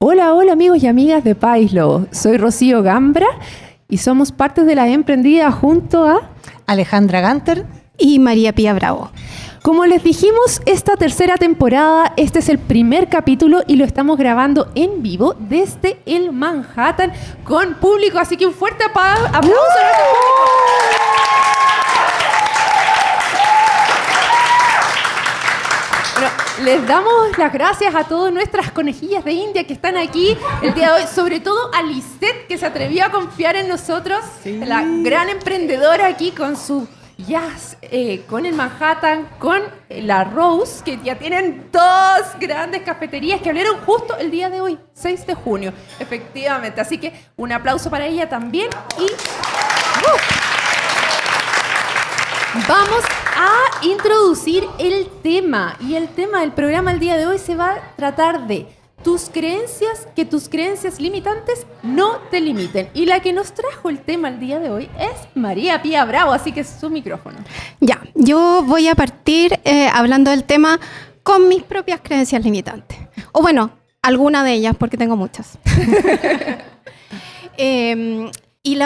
Hola, hola amigos y amigas de Paislo. Soy Rocío Gambra y somos parte de La Emprendida junto a Alejandra Ganter y María Pía Bravo. Como les dijimos, esta tercera temporada, este es el primer capítulo y lo estamos grabando en vivo desde el Manhattan con público, así que un fuerte aplauso a nuestro público. Bueno, les damos las gracias a todas nuestras conejillas de India que están aquí el día de hoy, sobre todo a Lisette, que se atrevió a confiar en nosotros, la gran emprendedora aquí con su jazz, con el Manhattan, con la Rose, que ya tienen dos grandes cafeterías que abrieron justo el día de hoy, 6 de junio, efectivamente. Así que un aplauso para ella también y vamos a introducir el tema. Y el tema del programa el día de hoy se va a tratar de tus creencias, que tus creencias limitantes no te limiten. Y la que nos trajo el tema el día de hoy es María Pía Bravo, así que es su micrófono. Ya, yo voy a partir hablando del tema con mis propias creencias limitantes. O bueno, alguna de ellas, porque tengo muchas. Y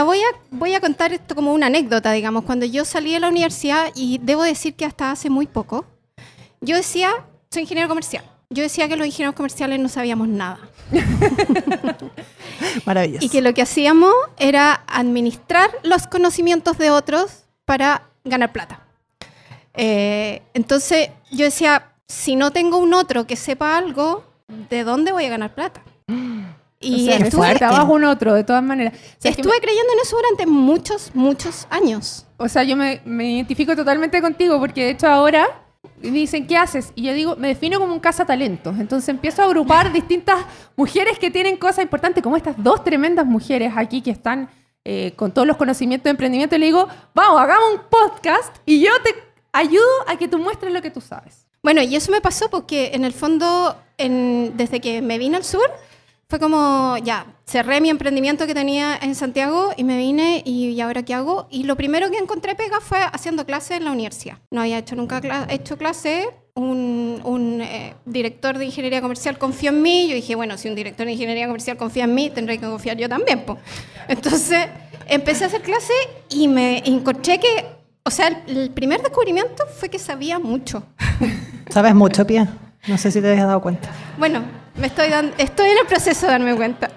voy a contar esto como una anécdota, digamos. Cuando yo salí de la universidad, y debo decir que hasta hace muy poco, yo decía, soy ingeniero comercial. Yo decía que los ingenieros comerciales no sabíamos nada. Maravilloso. Y que lo que hacíamos era administrar los conocimientos de otros para ganar plata. Entonces yo decía, si no tengo un otro que sepa algo, ¿de dónde voy a ganar plata? Y o sea, necesitabas un otro, de todas maneras. O sea, estuve creyendo en eso durante muchos años. O sea, yo me identifico totalmente contigo, porque de hecho ahora me dicen, ¿qué haces? Y yo digo, me defino como un cazatalentos. Entonces empiezo a agrupar distintas mujeres que tienen cosas importantes, como estas dos tremendas mujeres aquí que están con todos los conocimientos de emprendimiento. Y le digo, vamos, hagamos un podcast y yo te ayudo a que tú muestres lo que tú sabes. Bueno, y eso me pasó porque en el fondo, desde que me vine al sur, fue como, ya, cerré mi emprendimiento que tenía en Santiago y me vine y ahora ¿qué hago? Y lo primero que encontré pega fue haciendo clases en la universidad. No había nunca hecho clase. Un director de ingeniería comercial confió en mí. Yo dije, bueno, si un director de ingeniería comercial confía en mí, tendré que confiar yo también, po. Entonces, empecé a hacer clase y me encontré que, o sea, el primer descubrimiento fue que sabía mucho. ¿Sabes mucho, Pía? No sé si te habías dado cuenta. Bueno, estoy en el proceso de darme cuenta.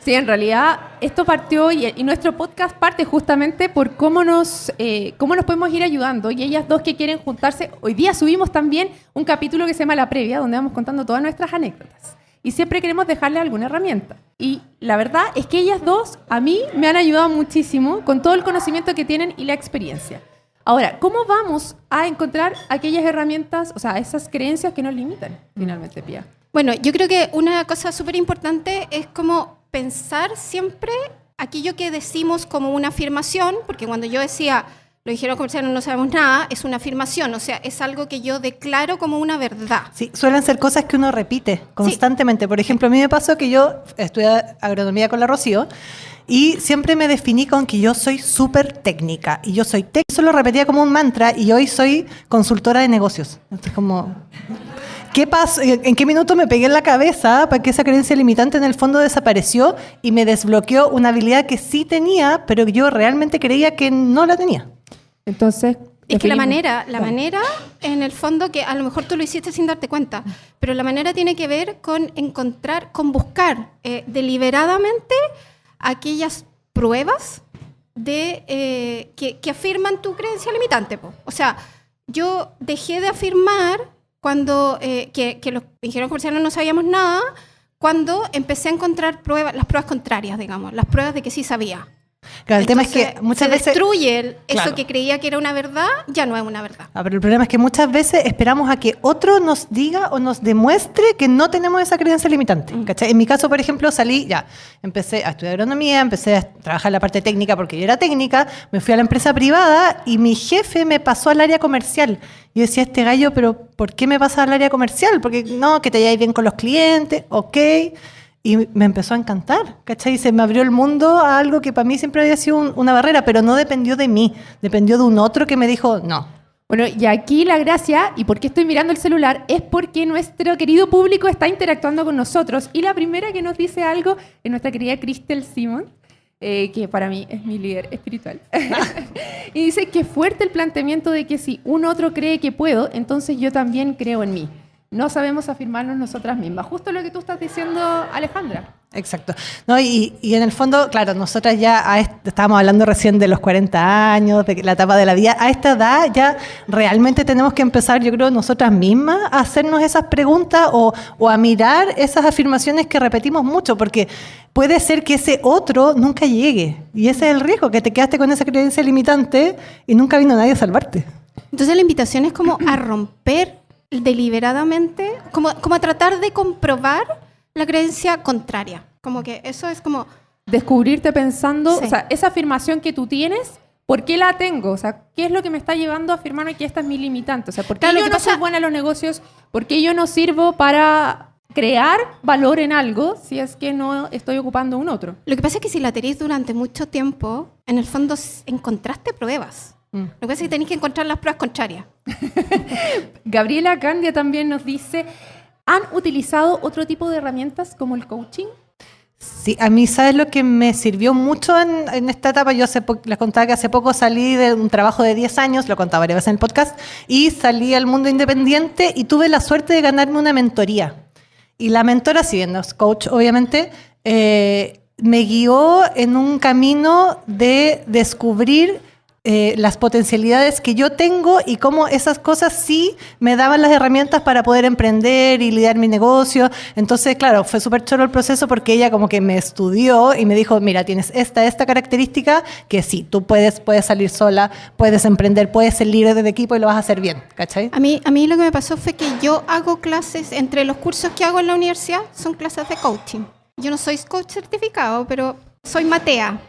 Sí, en realidad esto partió y nuestro podcast parte justamente por cómo nos podemos ir ayudando. Y ellas dos que quieren juntarse, hoy día subimos también un capítulo que se llama La Previa, donde vamos contando todas nuestras anécdotas. Y siempre queremos dejarle alguna herramienta. Y la verdad es que ellas dos a mí me han ayudado muchísimo con todo el conocimiento que tienen y la experiencia. Ahora, ¿cómo vamos a encontrar aquellas herramientas, o sea, esas creencias que nos limitan finalmente, Pía? Bueno, yo creo que una cosa súper importante es como pensar siempre aquello que decimos como una afirmación, porque cuando yo decía, los ingenieros comerciales no sabemos nada, es una afirmación, o sea, es algo que yo declaro como una verdad. Sí, suelen ser cosas que uno repite constantemente. Sí. Por ejemplo, a mí me pasó que yo estudié agronomía con la Rocío y siempre me definí con que yo soy súper técnica y yo soy técnica. Eso lo repetía como un mantra y hoy soy consultora de negocios. Entonces, como, ¿qué pasó? ¿En qué minuto me pegué en la cabeza para que esa creencia limitante en el fondo desapareció y me desbloqueó una habilidad que sí tenía, pero yo realmente creía que no la tenía? Entonces, es que la manera, en el fondo, que a lo mejor tú lo hiciste sin darte cuenta, pero la manera tiene que ver con buscar deliberadamente aquellas pruebas que afirman tu creencia limitante, po. O sea, yo dejé de afirmar cuando que los ingenieros comerciales no sabíamos nada, cuando empecé a encontrar las pruebas contrarias, digamos, las pruebas de que sí sabía. Claro, el Entonces, tema es que muchas veces destruye eso claro. que creía que era una verdad, ya no es una verdad. Pero el problema es que muchas veces esperamos a que otro nos diga o nos demuestre que no tenemos esa creencia limitante. ¿Cachai? En mi caso, por ejemplo, empecé a estudiar agronomía, empecé a trabajar en la parte técnica porque yo era técnica, me fui a la empresa privada y mi jefe me pasó al área comercial. Yo decía, este gallo, pero ¿por qué me pasa al área comercial? Porque no, que te lleves bien con los clientes, ok. Y me empezó a encantar, ¿cachai? Se me abrió el mundo a algo que para mí siempre había sido una barrera, pero no dependió de mí, dependió de un otro que me dijo, no. Bueno, y aquí la gracia, y por qué estoy mirando el celular, es porque nuestro querido público está interactuando con nosotros. Y la primera que nos dice algo es nuestra querida Crystal Simon, que para mí es mi líder espiritual. Y dice que fuerte el planteamiento de que si un otro cree que puedo, entonces yo también creo en mí. No sabemos afirmarnos nosotras mismas. Justo lo que tú estás diciendo, Alejandra. Exacto. No, y en el fondo, claro, nosotras ya estábamos hablando recién de los 40 años, de la etapa de la vida. A esta edad ya realmente tenemos que empezar, yo creo, nosotras mismas a hacernos esas preguntas o a mirar esas afirmaciones que repetimos mucho, porque puede ser que ese otro nunca llegue. Y ese es el riesgo, que te quedaste con esa creencia limitante y nunca vino nadie a salvarte. Entonces la invitación es como a romper deliberadamente, como a tratar de comprobar la creencia contraria. Como que eso es como... Descubrirte pensando, Sí. o sea, esa afirmación que tú tienes, ¿por qué la tengo? O sea, ¿qué es lo que me está llevando a afirmarme que esta es mi limitante? O sea, ¿por qué Claro, lo yo que no pasa- soy buena en los negocios? ¿Por qué yo no sirvo para crear valor en algo si es que no estoy ocupando un otro? Lo que pasa es que si la tenéis durante mucho tiempo, en el fondo encontraste pruebas. Lo que pasa es que tenéis que encontrar las pruebas contrarias. Gabriela Candia también nos dice, ¿han utilizado otro tipo de herramientas como el coaching? Sí, a mí, ¿sabes lo que me sirvió mucho en esta etapa? Yo les contaba que hace poco salí de un trabajo de 10 años, lo contaba varias veces en el podcast, y salí al mundo independiente y tuve la suerte de ganarme una mentoría. Y la mentora, si bien no es coach, obviamente, me guió en un camino de descubrir las potencialidades que yo tengo y cómo esas cosas sí me daban las herramientas para poder emprender y lidiar mi negocio. Entonces, claro, fue súper choro el proceso porque ella como que me estudió y me dijo, mira, tienes esta característica que sí, tú puedes salir sola, puedes emprender, puedes ser líder de equipo y lo vas a hacer bien, ¿cachai? A mí lo que me pasó fue que yo hago clases, entre los cursos que hago en la universidad, son clases de coaching. Yo no soy coach certificado, pero soy matea.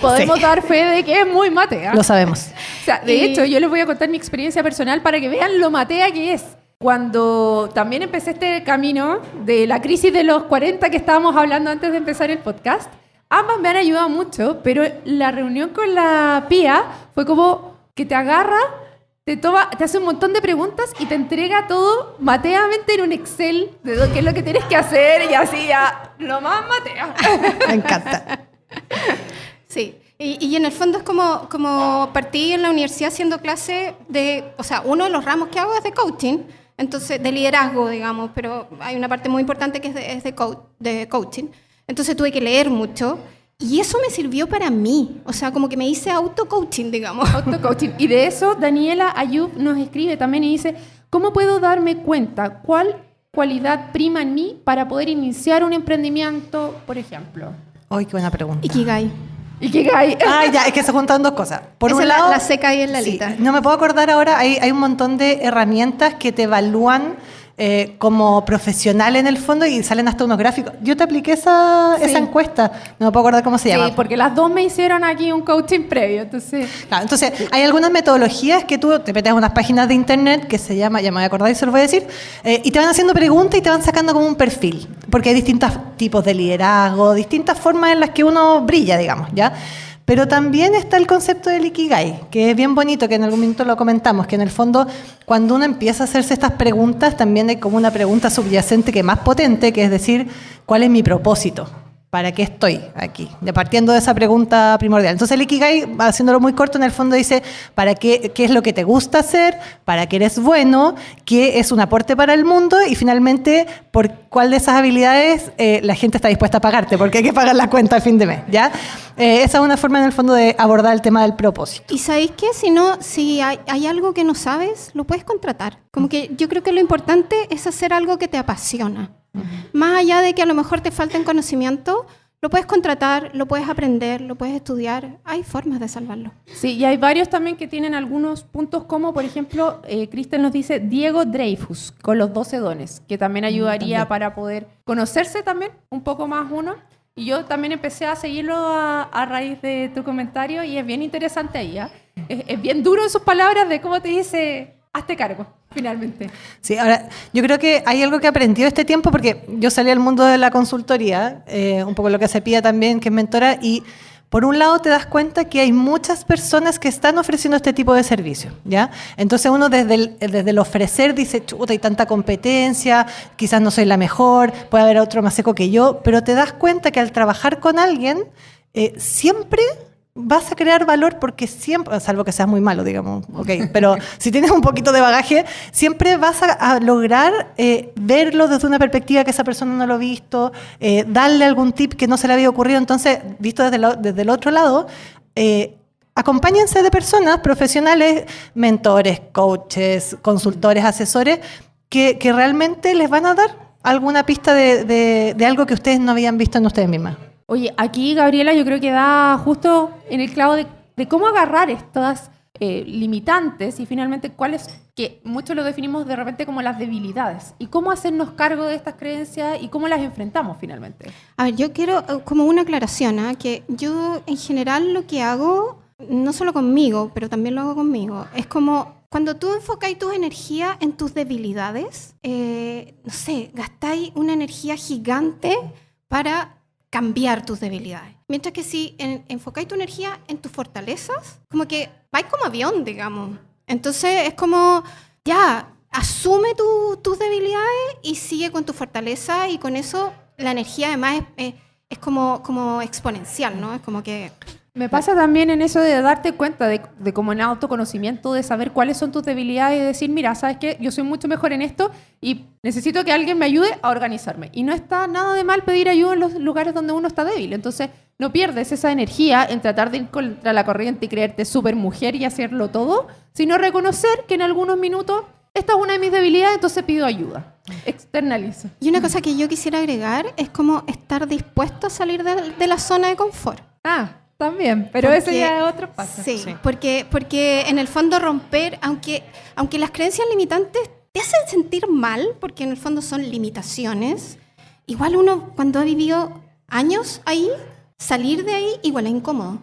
Podemos Sí. dar fe de que es muy matea. Lo sabemos. O sea, de Y- hecho, yo les voy a contar mi experiencia personal para que vean lo matea que es. Cuando también empecé este camino de la crisis de los 40 que estábamos hablando antes de empezar el podcast, ambas me han ayudado mucho, pero la reunión con la Pía fue como que te agarra, te hace un montón de preguntas y te entrega todo mateamente en un Excel de qué es lo que tienes que hacer y así ya, lo más matea. Me encanta. Sí, y en el fondo es como partí en la universidad haciendo clase de, o sea, uno de los ramos que hago es de coaching, entonces de liderazgo, digamos, pero hay una parte muy importante que es de coaching. Entonces tuve que leer mucho y eso me sirvió para mí, o sea, como que me hice auto-coaching, digamos. Auto-coaching. Y de eso Daniela Ayub nos escribe también y dice, ¿cómo puedo darme cuenta cuál cualidad prima en mí para poder iniciar un emprendimiento, por ejemplo? Ay, qué buena pregunta. Ikigai. Ikigai. Ah, ya, es que se juntan dos cosas. Por Esa un es lado, la seca y en la sí, lista. no me puedo acordar ahora, hay un montón de herramientas que te evalúan como profesional en el fondo y salen hasta unos gráficos. Yo te apliqué esa encuesta, no me puedo acordar cómo se llama. Sí, porque las dos me hicieron aquí un coaching previo, entonces... Claro, entonces, hay algunas metodologías que tú te metes a unas páginas de internet que se llama, ya me voy a acordar y se lo voy a decir, y te van haciendo preguntas y te van sacando como un perfil, porque hay distintos tipos de liderazgo, distintas formas en las que uno brilla, digamos, ¿ya? Pero también está el concepto del Ikigai, que es bien bonito, que en algún momento lo comentamos, que en el fondo, cuando uno empieza a hacerse estas preguntas, también hay como una pregunta subyacente que es más potente, que es decir, ¿cuál es mi propósito? ¿Para qué estoy aquí? Partiendo de esa pregunta primordial. Entonces el Ikigai, haciéndolo muy corto, en el fondo dice ¿para qué es lo que te gusta hacer? ¿Para qué eres bueno? ¿Qué es un aporte para el mundo? Y finalmente, ¿por cuál de esas habilidades la gente está dispuesta a pagarte? Porque hay que pagar la cuenta a fin de mes, ¿ya? Esa es una forma en el fondo de abordar el tema del propósito. ¿Y sabéis qué? Si hay algo que no sabes, lo puedes contratar. Como que yo creo que lo importante es hacer algo que te apasiona. Más allá de que a lo mejor te falten conocimiento, lo puedes contratar, lo puedes aprender, lo puedes estudiar. Hay formas de salvarlo. Sí, y hay varios también que tienen algunos puntos como, por ejemplo, Kristen nos dice Diego Dreyfus, con los 12 dones, que también ayudaría también. para poder conocerse también un poco más uno. Y yo también empecé a seguirlo a raíz de tu comentario y es bien interesante ahí, ¿eh? Es bien duro en sus palabras de cómo te dice, hazte cargo, finalmente. Sí, ahora, yo creo que hay algo que he aprendido este tiempo, porque yo salí al mundo de la consultoría, un poco lo que hace Pía también, que es mentora, y por un lado te das cuenta que hay muchas personas que están ofreciendo este tipo de servicio, ¿ya? Entonces uno desde el ofrecer dice, chuta, hay tanta competencia, quizás no soy la mejor, puede haber otro más seco que yo, pero te das cuenta que al trabajar con alguien, siempre vas a crear valor porque siempre, salvo que seas muy malo, digamos, pero si tienes un poquito de bagaje, siempre vas a lograr verlo desde una perspectiva que esa persona no lo ha visto, darle algún tip que no se le había ocurrido. Entonces, visto desde el otro lado, acompáñense de personas profesionales, mentores, coaches, consultores, asesores, que realmente les van a dar alguna pista de algo que ustedes no habían visto en ustedes mismas. Oye, aquí Gabriela yo creo que da justo en el clavo de cómo agarrar estas limitantes y finalmente cuáles, que muchos lo definimos de repente como las debilidades, y cómo hacernos cargo de estas creencias y cómo las enfrentamos finalmente. A ver, yo quiero como una aclaración, que yo en general lo que hago, no solo conmigo, pero también lo hago conmigo, es como cuando tú enfocáis tu energía en tus debilidades, no sé, gastáis una energía gigante para cambiar tus debilidades. Mientras que si enfocáis tu energía en tus fortalezas, como que vais como avión, digamos. Entonces es como, ya, asume tus debilidades y sigue con tu fortaleza, y con eso la energía además es como exponencial, ¿no? Es como que... Me pasa también en eso de darte cuenta de como en autoconocimiento, de saber cuáles son tus debilidades y decir, mira, ¿sabes qué? Yo soy mucho mejor en esto y necesito que alguien me ayude a organizarme. Y no está nada de mal pedir ayuda en los lugares donde uno está débil. Entonces, no pierdes esa energía en tratar de ir contra la corriente y creerte súper mujer y hacerlo todo, sino reconocer que en algunos minutos esta es una de mis debilidades, entonces pido ayuda. Externalizo. Y una cosa que yo quisiera agregar es como estar dispuesto a salir de la zona de confort. También, pero eso ya es otro paso. Sí, porque en el fondo romper, aunque las creencias limitantes te hacen sentir mal, porque en el fondo son limitaciones, igual uno cuando ha vivido años ahí, salir de ahí igual es incómodo.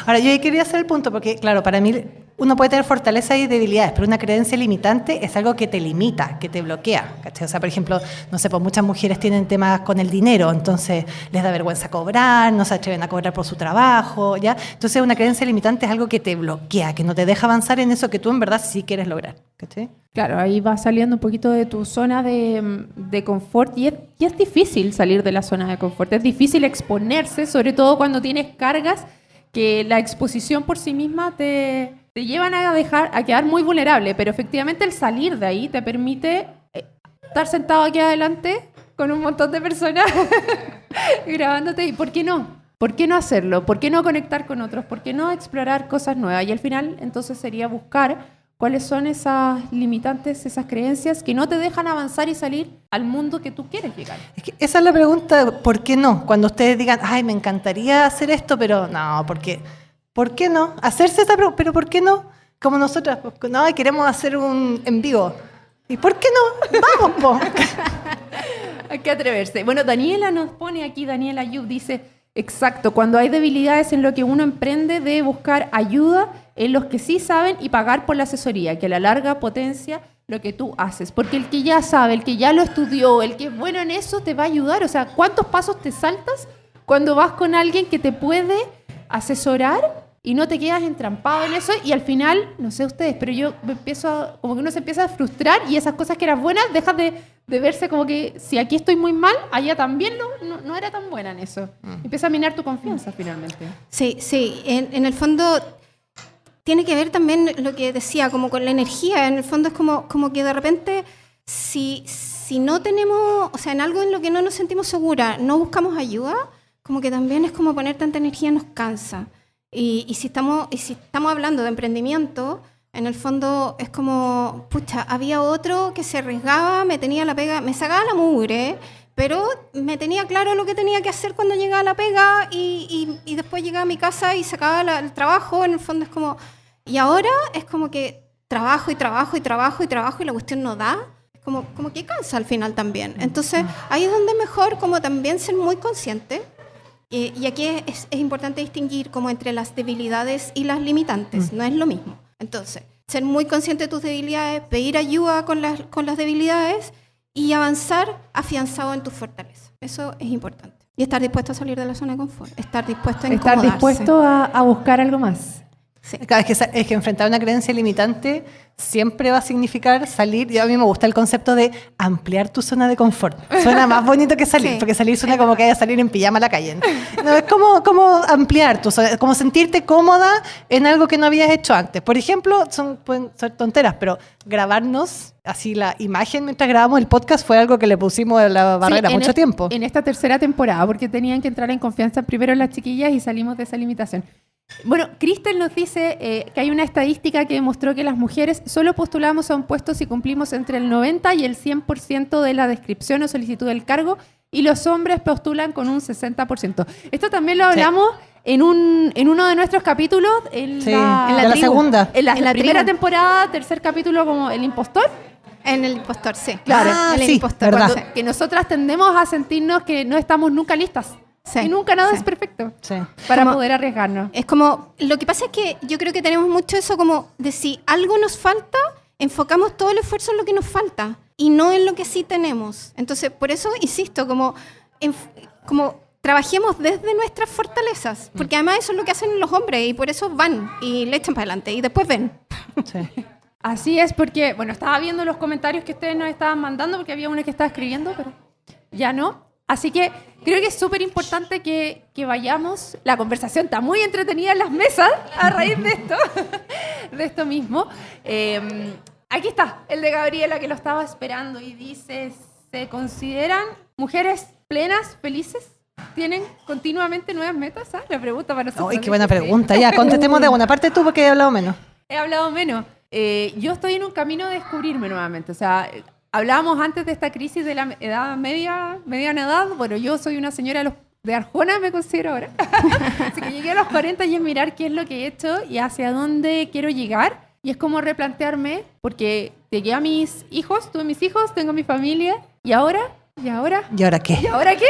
Ahora, yo quería hacer el punto, porque claro, para mí uno puede tener fortalezas y debilidades, pero una creencia limitante es algo que te limita, que te bloquea, ¿cachai? O sea, por ejemplo, no sé, pues muchas mujeres tienen temas con el dinero, entonces les da vergüenza cobrar, no se atreven a cobrar por su trabajo, ¿ya? Entonces una creencia limitante es algo que te bloquea, que no te deja avanzar en eso que tú en verdad sí quieres lograr, ¿cachai? Claro, ahí vas saliendo un poquito de tu zona de confort y es difícil salir de la zona de confort, es difícil exponerse, sobre todo cuando tienes cargas que la exposición por sí misma te llevan a quedar muy vulnerable, pero efectivamente el salir de ahí te permite estar sentado aquí adelante con un montón de personas grabándote. ¿Y por qué no? ¿Por qué no hacerlo? ¿Por qué no conectar con otros? ¿Por qué no explorar cosas nuevas? Y al final entonces sería buscar cuáles son esas limitantes, esas creencias que no te dejan avanzar y salir al mundo que tú quieres llegar. Es que esa es la pregunta, ¿por qué no? Cuando ustedes digan, ay, me encantaría hacer esto, pero no, ¿por qué? ¿Por qué no? Hacerse esa pregunta, pero ¿por qué no? Como nosotras, pues, no, queremos hacer un en vivo. ¿Y por qué no? ¡Vamos, po! Hay que atreverse. Bueno, Daniela nos pone aquí, Daniela Yub dice, exacto, cuando hay debilidades en lo que uno emprende, debe buscar ayuda en los que sí saben y pagar por la asesoría, que a la larga potencia lo que tú haces. Porque el que ya sabe, el que ya lo estudió, el que es bueno en eso, te va a ayudar. O sea, ¿cuántos pasos te saltas cuando vas con alguien que te puede asesorar y no te quedas entrampado en eso? Y al final, no sé ustedes, pero yo me empiezo, como que uno se empieza a frustrar y esas cosas que eran buenas, dejas de verse como que si aquí estoy muy mal, allá también no era tan buena en eso. Empieza a minar tu confianza finalmente. Sí, en el fondo tiene que ver también lo que decía, como con la energía. En el fondo es como que de repente, si no tenemos, o sea, en algo en lo que no nos sentimos seguras, no buscamos ayuda, como que también es como poner tanta energía nos cansa. Y si estamos hablando de emprendimiento, en el fondo es como, pucha, había otro que se arriesgaba, me tenía la pega, me sacaba la mugre, pero me tenía claro lo que tenía que hacer cuando llegaba a la pega y después llegaba a mi casa y sacaba el trabajo. En el fondo es como, y ahora es como que trabajo y la cuestión no da, como que cansa al final también. Entonces ahí es donde es mejor como también ser muy consciente. Y aquí es importante distinguir como entre las debilidades y las limitantes, no es lo mismo. Entonces, ser muy consciente de tus debilidades, pedir ayuda con las debilidades y avanzar afianzado en tus fortalezas. Eso es importante. Y estar dispuesto a salir de la zona de confort, estar dispuesto a Estar incomodarse. dispuesto a buscar algo más. Sí. Claro, es que enfrentar una creencia limitante siempre va a significar salir. Y a mí me gusta el concepto de ampliar tu zona de confort. Suena más bonito que salir, Sí. porque salir suena como que vaya a salir en pijama a la calle. No, es como ampliar tu zona, como sentirte cómoda en algo que no habías hecho antes. Por ejemplo, pueden ser tonteras, pero grabarnos así la imagen mientras grabamos el podcast fue algo que le pusimos a la barrera Sí, mucho tiempo. En esta tercera temporada, porque tenían que entrar en confianza primero las chiquillas y salimos de esa limitación. Bueno, Cristel nos dice que hay una estadística que demostró que las mujeres solo postulamos a un puesto si cumplimos entre el 90 y el 100% de la descripción o solicitud del cargo, y los hombres postulan con un 60%. Esto también lo hablamos en uno de nuestros capítulos, en Sí, la, de la tribu. segunda. en la En la primera tribu. temporada, tercer capítulo como el impostor. En el impostor, sí. Claro. en el Sí, impostor. verdad. Sí. Que nosotras tendemos a sentirnos que no estamos nunca listas. Sí, Y nunca nada sí. es perfecto Sí. para Como- poder arriesgarnos. Es como, lo que pasa es que yo creo que tenemos mucho eso como de si algo nos falta, enfocamos todo el esfuerzo en lo que nos falta y no en lo que sí tenemos. Entonces, por eso insisto, como trabajemos desde nuestras fortalezas, porque además eso es lo que hacen los hombres y por eso van y le echan para adelante y después ven. Sí. Así es, porque, bueno, estaba viendo los comentarios que ustedes nos estaban mandando, porque había una que estaba escribiendo, pero ya no. Así que creo que es súper importante que vayamos. La conversación está muy entretenida en las mesas a raíz de esto, de esto mismo. Aquí está el de Gabriela, que lo estaba esperando y dice, ¿se consideran mujeres plenas, felices? ¿Tienen continuamente nuevas metas? ¿Ah? La pregunta para nosotros. Uy, qué buena pregunta. Ya, contestemos de una parte tú porque he hablado menos. He hablado menos. Yo estoy en un camino de descubrirme nuevamente. O sea, hablábamos antes de esta crisis de la edad mediana edad. Bueno, yo soy una señora de Arjona, me considero ahora. Así que llegué a los 40 y es mirar qué es lo que he hecho y hacia dónde quiero llegar. Y es como replantearme, porque llegué a mis hijos, tuve mis hijos, tengo mi familia. ¿Y ahora? ¿Y ahora qué? ¿Y ahora qué?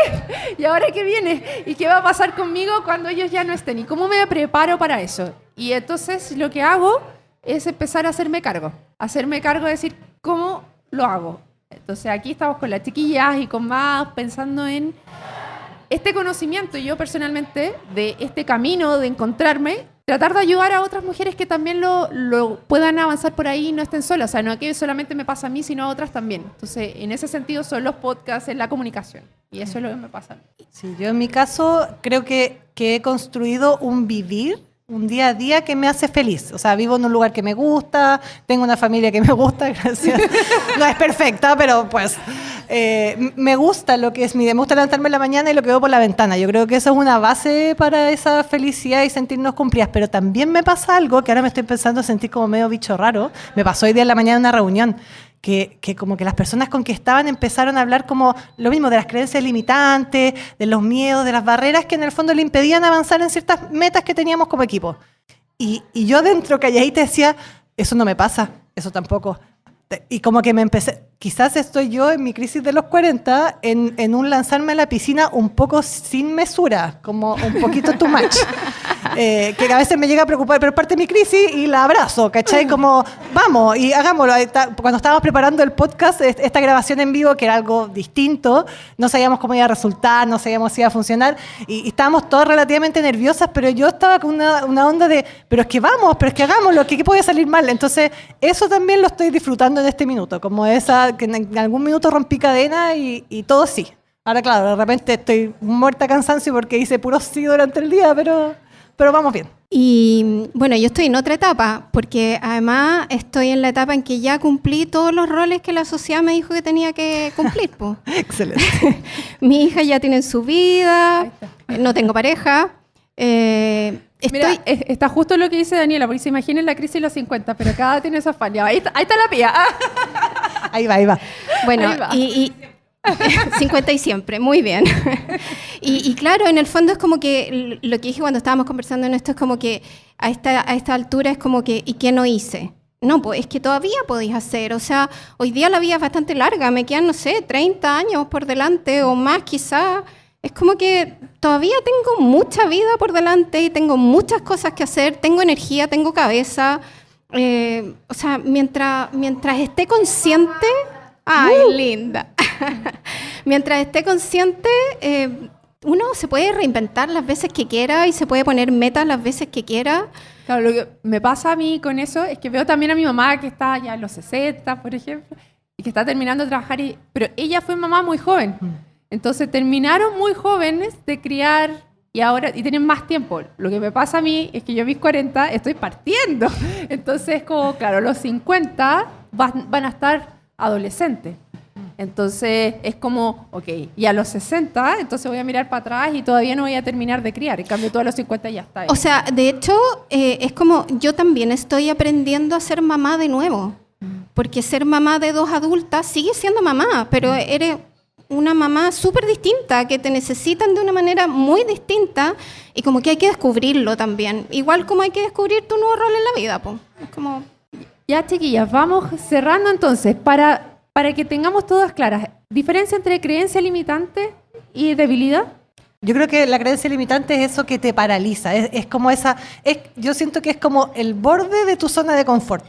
¿Y ahora qué viene? ¿Y qué va a pasar conmigo cuando ellos ya no estén? ¿Y cómo me preparo para eso? Y entonces lo que hago es empezar a hacerme cargo. Hacerme cargo de decir, ¿cómo lo hago? Entonces aquí estamos con las chiquillas y con más pensando en este conocimiento, yo personalmente, de este camino de encontrarme, tratar de ayudar a otras mujeres que también lo puedan avanzar por ahí y no estén solas. O sea, no que solamente me pasa a mí, sino a otras también. Entonces, en ese sentido son los podcasts, es la comunicación. Y eso es lo que me pasa a mí. Sí, yo en mi caso creo que he construido un vivir, un día a día que me hace feliz. O sea, vivo en un lugar que me gusta, tengo una familia que me gusta, gracias. No es perfecta, pero pues me gusta lo que es mi día. Me gusta levantarme en la mañana y lo que veo por la ventana. Yo creo que eso es una base para esa felicidad y sentirnos cumplidas. Pero también me pasa algo que ahora me estoy pensando sentir como medio bicho raro. Me pasó hoy día en la mañana en una reunión. Que como que las personas con que estaban empezaron a hablar como lo mismo de las creencias limitantes, de los miedos, de las barreras que en el fondo le impedían avanzar en ciertas metas que teníamos como equipo. Y yo dentro calladita decía, eso no me pasa, eso tampoco. Y como que me empecé, quizás estoy yo en mi crisis de los 40, en un lanzarme a la piscina un poco sin mesura, como un poquito too much. Que a veces me llega a preocupar, pero es parte de mi crisis y la abrazo, ¿cachai? Como, vamos, y hagámoslo. Cuando estábamos preparando el podcast, esta grabación en vivo, que era algo distinto, no sabíamos cómo iba a resultar, no sabíamos si iba a funcionar, y estábamos todas relativamente nerviosas, pero yo estaba con una onda de, pero es que vamos, pero es que hagámoslo, ¿qué puede salir mal? Entonces, eso también lo estoy disfrutando en este minuto, como esa, que en algún minuto rompí cadena y todo sí. Ahora, claro, de repente estoy muerta de cansancio porque hice puro sí durante el día, pero vamos bien. Y bueno, yo estoy en otra etapa, porque además estoy en la etapa en que ya cumplí todos los roles que la sociedad me dijo que tenía que cumplir. Po. Excelente. Mi hija ya tiene su vida, Ahí está. no tengo pareja. Mira, está justo lo que dice Daniela, porque se imaginen la crisis de los 50, pero cada tiene su afán. Ya, ahí está la pía. Ahí va. Bueno, Ahí va. y 50 y siempre, muy bien. Y claro, en el fondo es como que lo que dije cuando estábamos conversando en esto es como que a esta altura es como que, ¿y qué no hice? No, pues es que todavía podéis hacer. O sea, hoy día la vida es bastante larga, me quedan, no sé, 30 años por delante o más quizás. Es como que todavía tengo mucha vida por delante y tengo muchas cosas que hacer, tengo energía, tengo cabeza. O sea, mientras esté consciente... ¡Ay, linda! Mientras esté consciente, uno se puede reinventar las veces que quiera y se puede poner metas las veces que quiera. Claro, lo que me pasa a mí con eso es que veo también a mi mamá que está ya en los 60, por ejemplo, y que está terminando de trabajar, pero ella fue mamá muy joven. Entonces terminaron muy jóvenes de criar y tienen más tiempo. Lo que me pasa a mí es que yo a mis 40 estoy partiendo. Entonces, como, claro, los 50 van a estar adolescentes. Entonces es como, ok, y a los 60, entonces voy a mirar para atrás y todavía no voy a terminar de criar. En cambio, tú a los 50 ya está. O sea, de hecho, es como yo también estoy aprendiendo a ser mamá de nuevo. Porque ser mamá de 2 adultas sigue siendo mamá, pero eres una mamá súper distinta, que te necesitan de una manera muy distinta y como que hay que descubrirlo también. Igual como hay que descubrir tu nuevo rol en la vida, pues. Es como... Ya, chiquillas, vamos cerrando entonces para que tengamos todas claras. ¿Diferencia entre creencia limitante y debilidad? Yo creo que la creencia limitante es eso que te paraliza. Es como yo siento que es como el borde de tu zona de confort.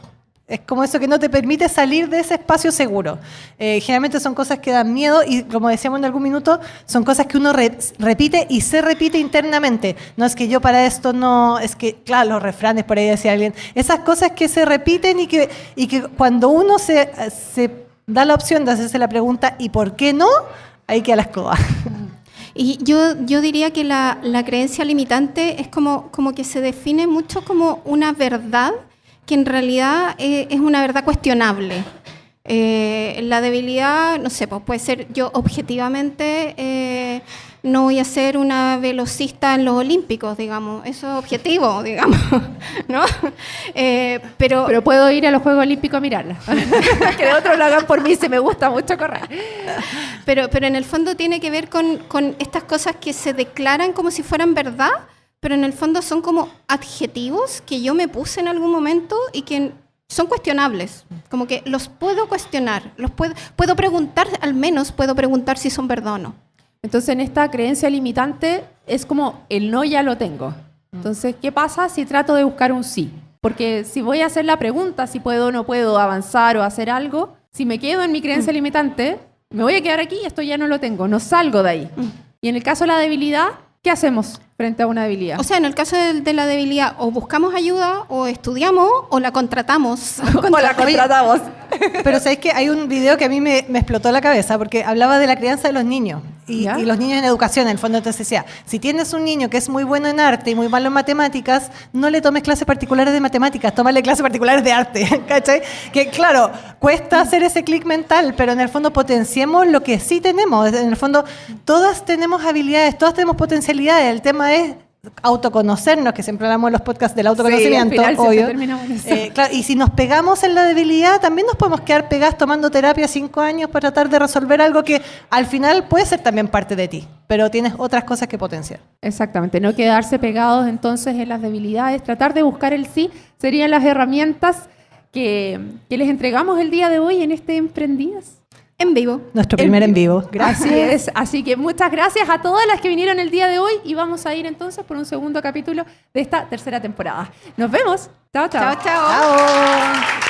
Es como eso que no te permite salir de ese espacio seguro. Generalmente son cosas que dan miedo y, como decíamos en algún minuto, son cosas que uno repite y se repite internamente. No es que yo para esto no... Es que, claro, los refranes, por ahí decía alguien. Esas cosas que se repiten y que cuando uno se da la opción de hacerse la pregunta ¿y por qué no? Ahí queda la escoba. Y yo diría que la creencia limitante es como que se define mucho como una verdad que en realidad es una verdad cuestionable. La debilidad, no sé, pues puede ser yo objetivamente no voy a ser una velocista en los Olímpicos, digamos. Eso es objetivo, digamos, ¿no? Pero puedo ir a los Juegos Olímpicos a mirarla. Que otros lo hagan por mí, se me gusta mucho correr. Pero en el fondo tiene que ver con estas cosas que se declaran como si fueran verdad, pero en el fondo son como adjetivos que yo me puse en algún momento y que son cuestionables. Como que los puedo cuestionar, puedo preguntar, al menos puedo preguntar si son verdad o no. Entonces, en esta creencia limitante es como el no ya lo tengo. Entonces, ¿qué pasa si trato de buscar un sí? Porque si voy a hacer la pregunta si puedo o no puedo avanzar o hacer algo, si me quedo en mi creencia limitante, me voy a quedar aquí y esto ya no lo tengo, no salgo de ahí. Y en el caso de la debilidad, ¿qué hacemos frente a una debilidad? O sea, en el caso de la debilidad, o buscamos ayuda, o estudiamos, o la contratamos. O la contratamos. Pero ¿sabéis que hay un video que a mí me explotó la cabeza? Porque hablaba de la crianza de los niños y los niños en educación, en el fondo. Entonces decía, si tienes un niño que es muy bueno en arte y muy malo en matemáticas, no le tomes clases particulares de matemáticas, tómale clases particulares de arte, ¿cachai? Que claro, cuesta hacer ese clic mental, pero en el fondo potenciemos lo que sí tenemos. En el fondo, todas tenemos habilidades, todas tenemos potencialidades. El tema es autoconocernos, que siempre hablamos en los podcasts del autoconocimiento, sí, al final obvio. Terminamos en eso. Claro, y si nos pegamos en la debilidad, también nos podemos quedar pegadas tomando terapia 5 años para tratar de resolver algo que al final puede ser también parte de ti, pero tienes otras cosas que potenciar. Exactamente, no quedarse pegados entonces en las debilidades, tratar de buscar el sí, serían las herramientas que les entregamos el día de hoy en este Emprendidas. En vivo. Nuestro primer en vivo. Gracias. Así es. Así que muchas gracias a todas las que vinieron el día de hoy y vamos a ir entonces por un segundo capítulo de esta tercera temporada. Nos vemos. Chao, chao. Chao, chao. Chao.